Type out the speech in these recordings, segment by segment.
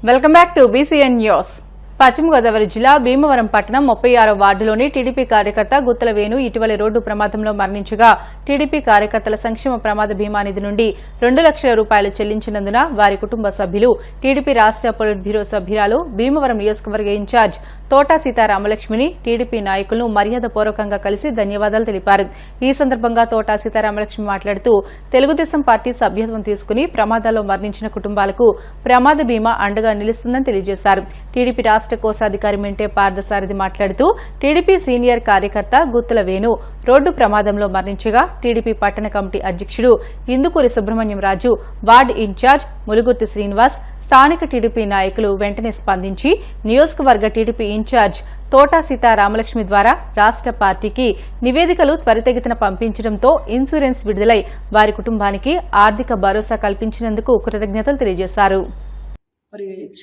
Welcome back to BCN news. పశ్చిమ గోదావరి జిల్లా భీమవరం పట్టణం 36వ వార్డులోని టీడీపీ కార్యకర్త గుత్తల వేణు ఇటీవలి రోడ్డు ప్రమాదంలో మరణించగా టీడీపీ కార్యకర్తల సంక్షేమ ప్రమాద బీమా నిధి నుండి 2 లక్షల రూపాయలు చెల్లించినందున వారి కుటుంబ సభ్యులు టీడీపీ రాష్ట్ర పొలిట్ బ్యూరో సభ్యురాలు భీమవరం నియోజకవర్గ ఇన్ఛార్జ్ తోటా సీతారామలక్ష్మిని టీడీపీ నాయకులను మర్యాదపూర్వకంగా కలిసి ధన్యవాదాలు తెలిపారు. ఈ సందర్భంగా తోటా సీతారామలక్ష్మి మాట్లాడుతూ తెలుగుదేశం పార్టీ సభ్యత్వం తీసుకుని ప్రమాదాల్లో మరణించిన కుటుంబాలకు ప్రమాద బీమా అండగా నిలుస్తుందని తెలియజేశారు. టీడీపీ రాష్ట్ర కోశాధికారి మెంటే పార్థసారథి మాట్లాడుతూ టీడీపీ సీనియర్ కార్యకర్త గుత్తల వేణు రోడ్డు ప్రమాదంలో మరణించగా టీడీపీ పట్టణ కమిటీ అధ్యక్షుడు ఇందుకూరి సుబ్రహ్మణ్యం రాజు, వార్డు ఇన్ఛార్జ్ ములుగుర్తి శ్రీనివాస్, స్థానిక టీడీపీ నాయకులు వెంటనే స్పందించి నియోజకవర్గ టీడీపీ ఇన్ఛార్జ్ తోటా సీతారామలక్ష్మి ద్వారా రాష్ట్ర పార్టీకి నివేదికలు త్వరితగతిన పంపించడంతో ఇన్సూరెన్స్ విడుదలై వారి కుటుంబానికి ఆర్థిక భరోసా కల్పించినందుకు కృతజ్ఞతలు తెలియజేశారు.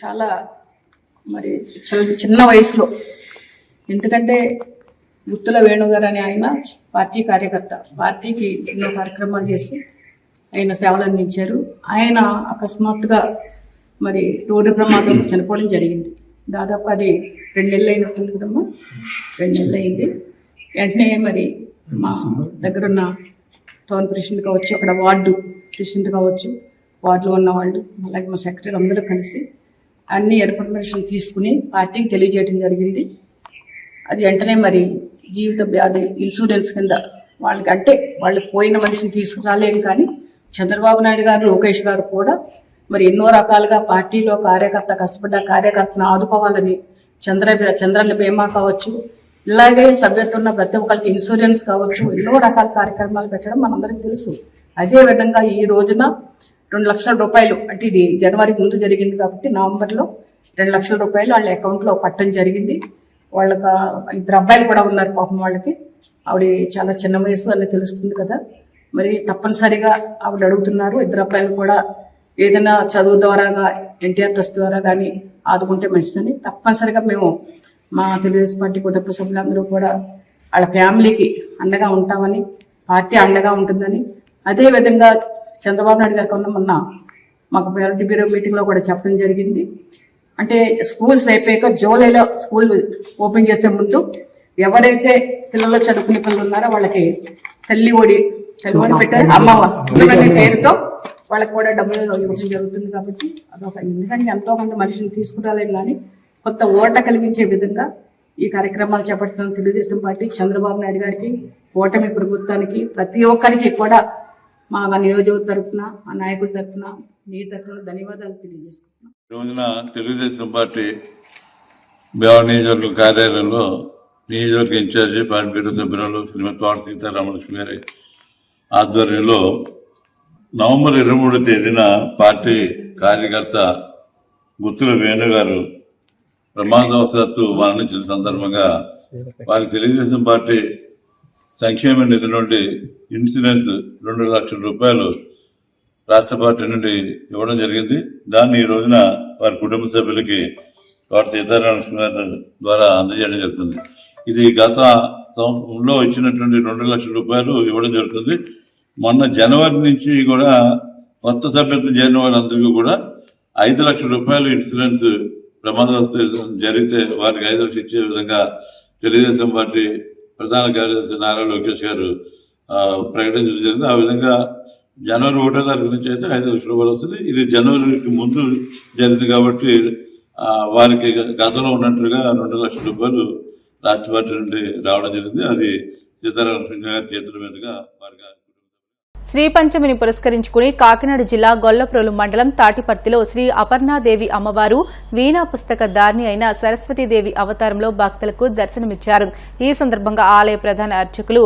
చాలా చిన్న వయసులో, ఎందుకంటే గుత్తుల వేణుగారు అని ఆయన పార్టీ కార్యకర్త, పార్టీకి ఎన్నో కార్యక్రమాలు చేసి ఆయన సేవలు అందించారు. ఆయన అకస్మాత్తుగా రోడ్డు ప్రమాదంలో చనిపోవడం జరిగింది. దాదాపు అది 2 నెలలు అయినట్టుంది కదమ్మా, 2 నెలలు అయింది. వెంటనే మా దగ్గరున్న టౌన్ ప్రెసిడెంట్ కావచ్చు, అక్కడ వార్డు ప్రెసిడెంట్ కావచ్చు, వార్డులో ఉన్న వాళ్ళు, అలాగే మా సెక్రటరీ అందరూ కలిసి అన్ని ఇన్ఫర్మేషన్ తీసుకుని పార్టీకి తెలియజేయడం జరిగింది. అది వెంటనే జీవిత వ్యాధి ఇన్సూరెన్స్ కింద వాళ్ళకి, అంటే వాళ్ళు పోయిన మనిషిని తీసుకురాలేము, కానీ చంద్రబాబు నాయుడు గారు, లోకేష్ గారు కూడా ఎన్నో రకాలుగా పార్టీలో కార్యకర్త కష్టపడ్డ కార్యకర్తను ఆదుకోవాలని చంద్రన్న బీమా కావచ్చు, ఇలాగే సభ్యత్వం ఉన్న ప్రతి ఒక్కరికి ఇన్సూరెన్స్ కావచ్చు, ఎన్నో రకాల కార్యక్రమాలు పెట్టడం మనందరికీ తెలుసు. అదేవిధంగా ఈ రోజున 2 లక్షల రూపాయలు, అంటే ఇది జనవరి ముందు జరిగింది కాబట్టి నవంబర్లో 2 లక్షల రూపాయలు వాళ్ళ అకౌంట్లో పట్టడం జరిగింది. వాళ్ళకి 2 అబ్బాయిలు కూడా ఉన్నారు పాపం. వాళ్ళకి ఆవిడ చాలా చిన్న వయసు అని తెలుస్తుంది కదా, తప్పనిసరిగా ఆవిడ అడుగుతున్నారు 2 అబ్బాయిలు కూడా ఏదైనా చదువు ద్వారాగా ఎన్టీఆర్ ట్రస్ట్ ద్వారా కానీ ఆదుకుంటే మంచిదని. తప్పనిసరిగా మేము మా తెలుగుదేశం పార్టీ కుటుంబ సభ్యులందరూ కూడా వాళ్ళ ఫ్యామిలీకి అండగా ఉంటామని, పార్టీ అండగా ఉంటుందని, అదేవిధంగా చంద్రబాబు నాయుడు గారికి మొన్న మాకు పొలిట్ బ్యూరో మీటింగ్లో కూడా చెప్పడం జరిగింది. అంటే స్కూల్స్ అయిపోయాక జూలైలో స్కూల్ ఓపెన్ చేసే ముందు ఎవరైతే పిల్లలు చదువుకునే పిల్లలు ఉన్నారో వాళ్ళకి తల్లి ఒడి పెట్టారు, అమ్మవారి పేరుతో వాళ్ళకి కూడా డబ్బులు ఇవ్వడం జరుగుతుంది. కాబట్టి అదొక, ఎందుకంటే ఎంతో మంది మనిషిని తీసుకురాలేము, కానీ కొత్త ఓట కలిగించే విధంగా ఈ కార్యక్రమాలు చేపట్టిన తెలుగుదేశం పార్టీ, చంద్రబాబు నాయుడు గారికి, ఓటమి ప్రభుత్వానికి, ప్రతి ఒక్కరికి కూడా మా నియోజకవర్గ తరఫున, మా నాయకుల తరఫున, మీ తరఫున ధన్యవాదాలు తెలియజేసుకుంటున్నాం. ఈ రోజున తెలుగుదేశం పార్టీ భీమవరం నియోజకవర్గ కార్యాలయంలో నియోజకవర్గ ఇన్ఛార్జి పార్టీ బ్యూరో సభ్యురాలు శ్రీమతి తోట సీతారామలక్ష్మి గారి ఆధ్వర్యంలో నవంబర్ 23వ తేదీన పార్టీ కార్యకర్త గుత్తుల వేణు గారు ప్రమాదవశాత్తు మరణించిన సందర్భంగా వారి తెలుగుదేశం పార్టీ సంక్షేమ నిధి నుండి ఇన్సూరెన్స్ 2 లక్షల రూపాయలు రాష్ట్ర పార్టీ నుండి ఇవ్వడం జరిగింది. దాన్ని ఈ రోజున వారి కుటుంబ సభ్యులకి తోట సీతారామలక్ష్మి గారి ద్వారా అందజేయడం జరుగుతుంది. ఇది గత సంవత్సరంలో ఇచ్చినటువంటి 2 లక్షల రూపాయలు ఇవ్వడం జరుగుతుంది. మొన్న జనవరి నుంచి కూడా కొత్త సభ్యత్వం చేరిన వాళ్ళందరికీ కూడా 5 లక్షల రూపాయలు ఇన్సూరెన్స్ ప్రమాదవశాత్తు జరిగితే వారికి 5 లక్షలు ఇచ్చే విధంగా తెలుగుదేశం పార్టీ ప్రధాన కార్యదర్శి నారా లోకేష్ గారు ప్రకటించడం జరిగింది. ఆ విధంగా జనవరి 1వ తారీఖు నుంచి అయితే 5 లక్షల రూపాయలు వస్తుంది. ఇది జనవరికి ముందు జరిగింది కాబట్టి వారికి గతంలో ఉన్నట్లుగా 2 లక్షల రూపాయలు రాష్ట్ర పార్టీ నుండి రావడం జరిగింది. అది సీతారామలక్ష్మి గారి చేతుల మీదుగా వారికి. శ్రీ పంచమిని పురస్కరించుకుని కాకినాడ జిల్లా గొల్లప్రోలు మండలం తాటిపర్తిలో శ్రీ అపర్ణాదేవి అమ్మవారు వీణా పుస్తక ధారిణి అయిన సరస్వతీదేవి అవతారంలో భక్తులకు దర్శనమిచ్చారు. ఈ సందర్భంగా ఆలయ ప్రధాన అర్చకులు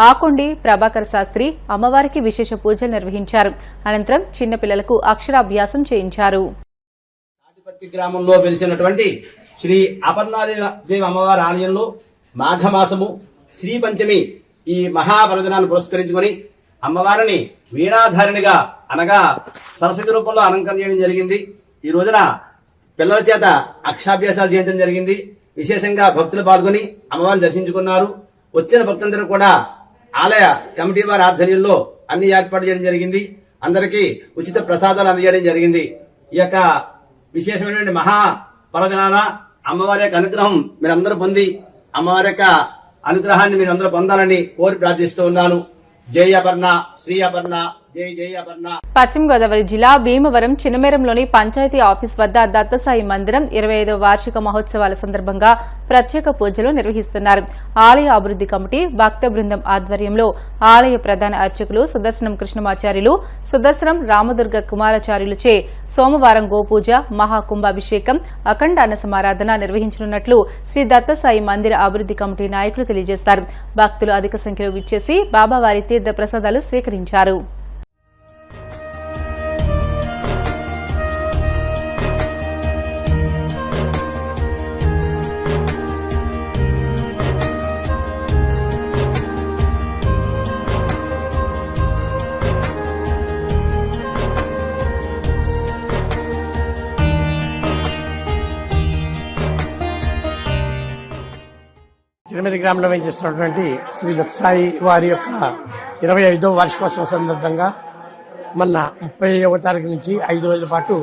ఆకొండి ప్రభాకర్ శాస్త్రి అమ్మవారికి విశేష పూజలు నిర్వహించారు. అనంతరం చిన్నపిల్లలకు అక్షరాభ్యాసం చేయించారు. తాటిపర్తి గ్రామంలో వెలిసినటువంటి శ్రీ అపర్ణాదేవి అమ్మవారి ఆలయంలో మాఘమాసము శ్రీ పంచమి ఈ మహాపర్వదినాన్ని పురస్కరించుకుని అమ్మవారిని వీణాధారిణిగా అనగా సరస్వతి రూపంలో అలంకరణ చేయడం జరిగింది. ఈ రోజున పిల్లల చేత అక్షరాభ్యాసాలు చేయించడం జరిగింది. విశేషంగా భక్తులు పాల్గొని అమ్మవారిని దర్శించుకున్నారు. వచ్చిన భక్తులందరూ కూడా ఆలయ కమిటీ వారి ఆధ్వర్యంలో అన్ని ఏర్పాటు చేయడం జరిగింది. అందరికీ ఉచిత ప్రసాదాలు అందజేయడం జరిగింది. ఈ యొక్క విశేషమైనటువంటి మహా పర్వదినాన అమ్మవారి యొక్క అనుగ్రహం మీరందరూ పొంది అమ్మవారి యొక్క అనుగ్రహాన్ని మీరందరూ పొందాలని కోరి ప్రార్థిస్తూ ఉన్నాను. జై అపర్ణ, శ్రీ అపర్ణ, జై జై అపర్ణ. పశ్చిమ గోదావరి జిల్లా భీమవరం చినమేరంలోని పంచాయతీ ఆఫీస్ వద్ద దత్తసాయి మందిరం 25వ వార్షిక మహోత్సవాల సందర్భంగా ప్రత్యేక పూజలు నిర్వహిస్తున్నారు. ఆలయ అభివృద్ది కమిటీ భక్త బృందం ఆధ్వర్యంలో ఆలయ ప్రధాన అర్చకులు సుదర్శనం కృష్ణమాచార్యులు, సుదర్శనం రామదుర్గ కుమారాచార్యులచే సోమవారం గోపూజ, మహాకుంభాభిషేకం, అఖండ అన్న సమారాధన నిర్వహించనున్నట్లు శ్రీ దత్తసాయి మందిర అభివృద్ది కమిటీ నాయకులు తెలియజేశారు. భక్తులు అధిక సంఖ్యలో విచ్చేసి బాబావారి తీర్థ ప్రసాదాలు స్వీకరించారు. చినమేరి గ్రామంలో వేయించేస్తున్నటువంటి శ్రీ దత్సాయి వారి యొక్క 25వ వార్షికోత్సవం సందర్భంగా మొన్న 30వ తారీఖు నుంచి 5 రోజుల పాటు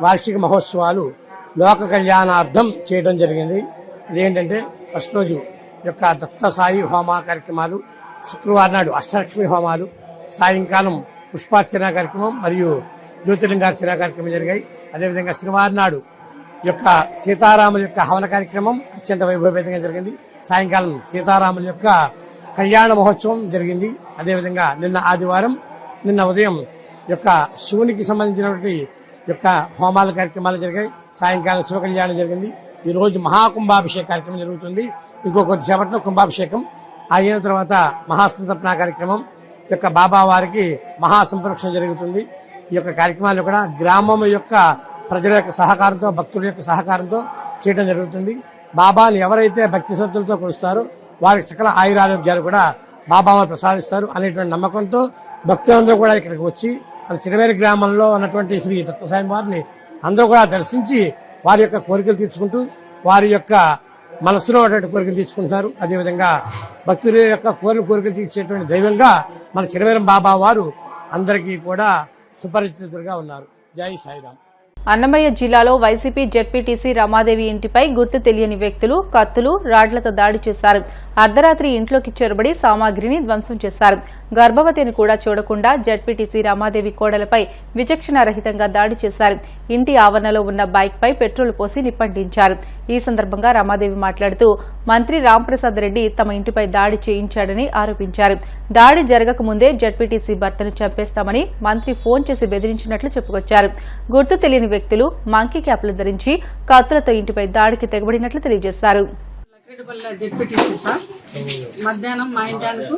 వార్షిక మహోత్సవాలు లోక కళ్యాణార్థం చేయడం జరిగింది. ఇదేంటంటే ఫస్ట్ రోజు యొక్క దత్తసాయి హోమ కార్యక్రమాలు, శుక్రవారం నాడు అష్టలక్ష్మి హోమాలు, సాయంకాలం పుష్పార్చన కార్యక్రమం మరియు జ్యోతిర్లింగార్చన కార్యక్రమం జరిగాయి. అదేవిధంగా శనివారం నాడు యొక్క సీతారాముల యొక్క హవన కార్యక్రమం అత్యంత వైభవపేతంగా జరిగింది. సాయంకాలం సీతారాముల యొక్క కళ్యాణ మహోత్సవం జరిగింది. అదేవిధంగా నిన్న ఆదివారం, నిన్న ఉదయం యొక్క శివునికి సంబంధించినటువంటి యొక్క హోమాల కార్యక్రమాలు జరిగాయి. సాయంకాలం శివ కళ్యాణం జరిగింది. ఈ రోజు మహాకుంభాభిషేక కార్యక్రమం జరుగుతుంది. ఇంకో కొద్దిసేపట్లో కుంభాభిషేకం అయిన తర్వాత మహాసంతర్పణ కార్యక్రమం యొక్క బాబా వారికి మహాసంప్రోక్షణ జరుగుతుంది. ఈ యొక్క కార్యక్రమాలు కూడా గ్రామం యొక్క ప్రజల యొక్క సహకారంతో, భక్తుల యొక్క సహకారంతో చేయడం జరుగుతుంది. బాబాని ఎవరైతే భక్తి శ్రద్ధలతో కొలుస్తారో వారికి సకల ఆయురారోగ్యాలు కూడా బాబా వారు ప్రసాదిస్తారు అనేటువంటి నమ్మకంతో భక్తులందరూ కూడా ఇక్కడికి వచ్చి మన చినమేరి గ్రామంలో ఉన్నటువంటి శ్రీ దత్తసాయి వారిని అందరూ కూడా దర్శించి వారి యొక్క కోరికలు తీర్చుకుంటూ వారి యొక్క మనసులో ఉన్నటువంటి కోరికలు తీర్చుకుంటున్నారు. అదేవిధంగా భక్తుల యొక్క కోరికలు తీర్చేటువంటి దైవంగా మన చినమేరం బాబా వారు అందరికీ కూడా సుపరిచితులుగా ఉన్నారు. జై సాయిరాం. అన్నమయ్య జిల్లాలో వైసీపీ జెడ్పీటీసీ రమాదేవి ఇంటిపై గుర్తు తెలియని వ్యక్తులు కత్తులు, రాడ్లతో దాడి చేశారు. అర్ధరాత్రి ఇంట్లోకి చొరబడి సామాగ్రిని ధ్వంసం చేశారు. గర్భవతిని కూడా చూడకుండా జెడ్పీటీసీ రమాదేవి కోడలపై విచక్షణారహితంగా దాడి చేశారు. ఇంటి ఆవరణలో ఉన్న బైక్ పై పెట్రోల్ పోసి నిప్పంటించారు. ఈ సందర్భంగా రమాదేవి మాట్లాడుతూ మంత్రి రాంప్రసాద్ రెడ్డి తమ ఇంటిపై దాడి చేయించాడని ఆరోపించారు. దాడి జరగకముందే జెడ్పీటీసీ భర్తను చంపేస్తామని మంత్రి ఫోన్ చేసి బెదిరించినట్లు చెప్పుకొచ్చారు. గుర్తు తెలియని వ్యక్తులు మంకీ క్యాప్లు ధరించి కత్తులతో ఇంటిపై దాడికి తెగబడినట్లు తెలియజేశారు. జెడ్పీటీసీ సార్ మధ్యాహ్నం మా ఇంటానికి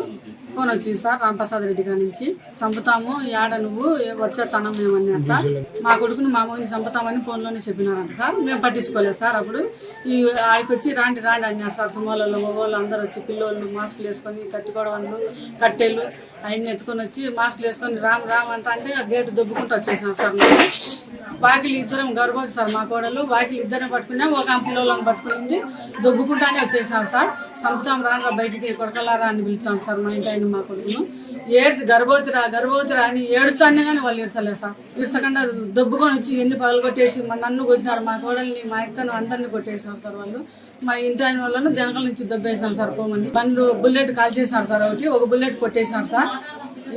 ఫోన్ వచ్చింది సార్ రాంప్రసాద్ రెడ్డి గారి నుంచి. చంపుతాము, ఏడ నువ్వు వచ్చేస్తానం మేమన్నారు సార్. మా కొడుకుని మా అమ్మని చంపుతామని ఫోన్లోనే చెప్పినారంట సార్. మేము పట్టించుకోలేదు సార్. అప్పుడు ఈ ఆడికి వచ్చి రాండి అన్నారు సార్. సుమాలలో మగవాళ్ళు అందరూ వచ్చి పిల్లోళ్ళు మాస్కులు వేసుకొని కత్తికొడవన్లు కట్టెలు అవన్నీ ఎత్తుకొని వచ్చి మాస్కులు వేసుకొని రామ్ అంటే గేటు దొబ్బుకుంటూ వచ్చేసినారు సార్. బాకీలు ఇద్దరం గర్భవతి సార్. మా కోడలు బాకీలు ఇద్దరం పట్టుకున్నాం. ఒక పిల్లోళ్ళని పట్టుకునింది దొబ్బుకుంటానే వచ్చేసినారు సార్. చంపుతాం రాగా బయటికి కొడకలారా అని పిలిచాం సార్. మా ఇంటి ఆయన మా కొడుకును గర్భవతిరా అని ఏడుచానే కానీ వాళ్ళు ఏడ్చలేదు సార్. ఏడ్చకుండా దొబ్బుకొని వచ్చి ఎన్ని పగలు కొట్టేసి నన్ను కొట్టినారు, మా కోడల్ని, మా అక్కను అందరినీ కొట్టేసినారు సార్. వాళ్ళు మా ఇంటి ఆయన వాళ్ళను జనకల నుంచి దొబ్బేసినారు సార్. పోమని బండ్లు బుల్లెట్ కాల్ చేసినారు సార్. ఒక బుల్లెట్ కొట్టేసినారు సార్.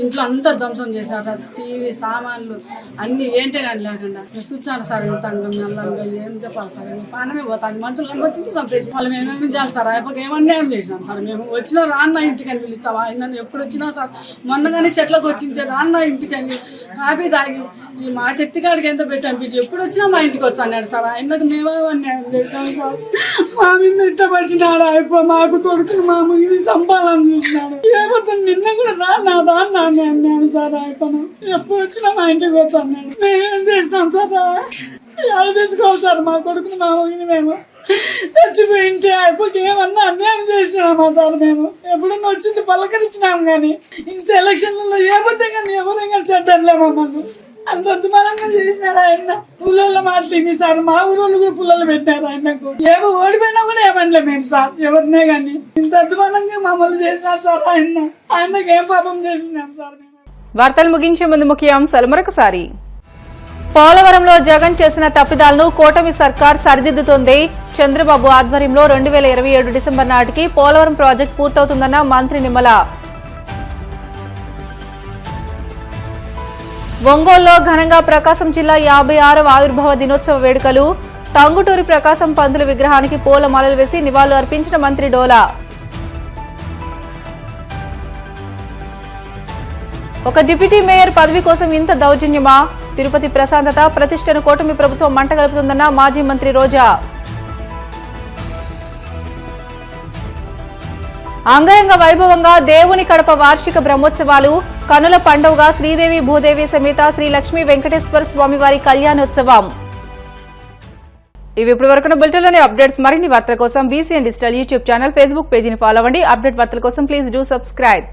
ఇంట్లో అంతా ధ్వంసం చేశారు సార్. టీవీ సామాన్లు అన్ని ఏంటే కానీ లేకుండా చూచాను సార్. ఇంత అంగంగా ఏం చెప్పాలి సార్. పానమే పోతుంది. మనుషులు కనిపించింది చంపేసి వాళ్ళు మేమేమి చేయాలి సార్. అయిపోయి ఏమన్యాయం చేసినాం సార్. మేము వచ్చినా రాన్న ఇంటికి అని పిలుస్తాం. ఆయన ఎప్పుడు వచ్చినా సార్. మొన్న కానీ చెట్లకు వచ్చింటే రాన్న ఇంటికి అని కాపీ తాగి ఈ మా శక్తి కాడికి ఎంత పెట్టి అనిపించి ఎప్పుడు వచ్చినా మా ఇంటికి వచ్చాడు సార్. ఆయనకు మేమే అన్యాయం చేసాం సార్. మా మీద ఇష్టపడినాడు. అయిపో మా కొడుకుని మా ఇది సంపాదన చూసినాడు. ఏమవుతా నిన్న కూడా రాన్నా అన్నాను సార్. అయిపోయినా ఎప్పుడు వచ్చినా మా ఇంటికి వచ్చాను. మేమేం చేసినాం సార్. ఎలా తెచ్చుకోవాలి సార్ మా కొడుకుని మా ముగిని. మేము చచ్చిపోయింటే అయిపోయి ఏమన్నా అన్యాయం చేసినామా సార్. మేము ఎప్పుడన్నా వచ్చింది పలకరించినాం కానీ ఇంత ఎలక్షన్లలో ఏమవుతాయి కానీ ఎవరైనా చెడ్డలే మమ్మల్ని అంత అద్భుతంగా చేసినాడు ఆయన. పుల్లల మాట్లాడి సార్. మా ఊళ్ళో కూడా పుల్లలు పెట్టారు ఆయనకు. ఏమో ఓడిపోయినా కూడా ఏమనలే మేము సార్ ఎవరినే కానీ. ఇంత అద్భుతంగా మమ్మల్ని చేసినారు సార్. ఆయనకు ఏం పాపం చేసినాం సార్. వార్తలు ముగించే ముందు ముఖ్య అంశాలు మరొకసారి. పోలవరంలో జగన్ చేసిన తప్పిదాలను కూటమి సర్కార్ సరిదిద్దుతోంది. చంద్రబాబు ఆధ్వర్యంలో 2027 డిసెంబర్ నాటికి పోలవరం ప్రాజెక్టు పూర్తవుతుందన్న మంత్రి నిమ్మల. ఒంగోలులో ఘనంగా ప్రకాశం జిల్లా 56వ ఆవిర్భావ దినోత్సవ వేడుకలు. టంగుటూరి ప్రకాశం పంతుల విగ్రహానికి పూలమాలలు వేసి నివాళులు అర్పించిన మంత్రి డోలా. ఒక డిప్యూటీ మేయర్ పదవి కోసం ఇంత దౌర్జన్యమా? తిరుపతి ప్రశాంతత ప్రతిష్టను కూటమి ప్రభుత్వం మంటగలుపుతుందన్న మాజీ మంత్రి రోజా. అంగరంగ వైభవంగా దేవుని కడప వార్షిక బ్రహ్మోత్సవాలు. కనుల పండుగగా శ్రీదేవి భూదేవి సమేత శ్రీ లక్ష్మీ వెంకటేశ్వర స్వామివారి కళ్యాణోత్సవం. ఇవి ఇప్పటి వరకు బులెటిన్లోని అప్డేట్స్. మరిన్ని వార్తల కోసం BCN digital YouTube channel, Facebook పేజీని ఫాలో అవ్వండి. అప్డేట్ వార్తల కోసం ప్లీజ్ డూ సబ్స్క్రైబ్.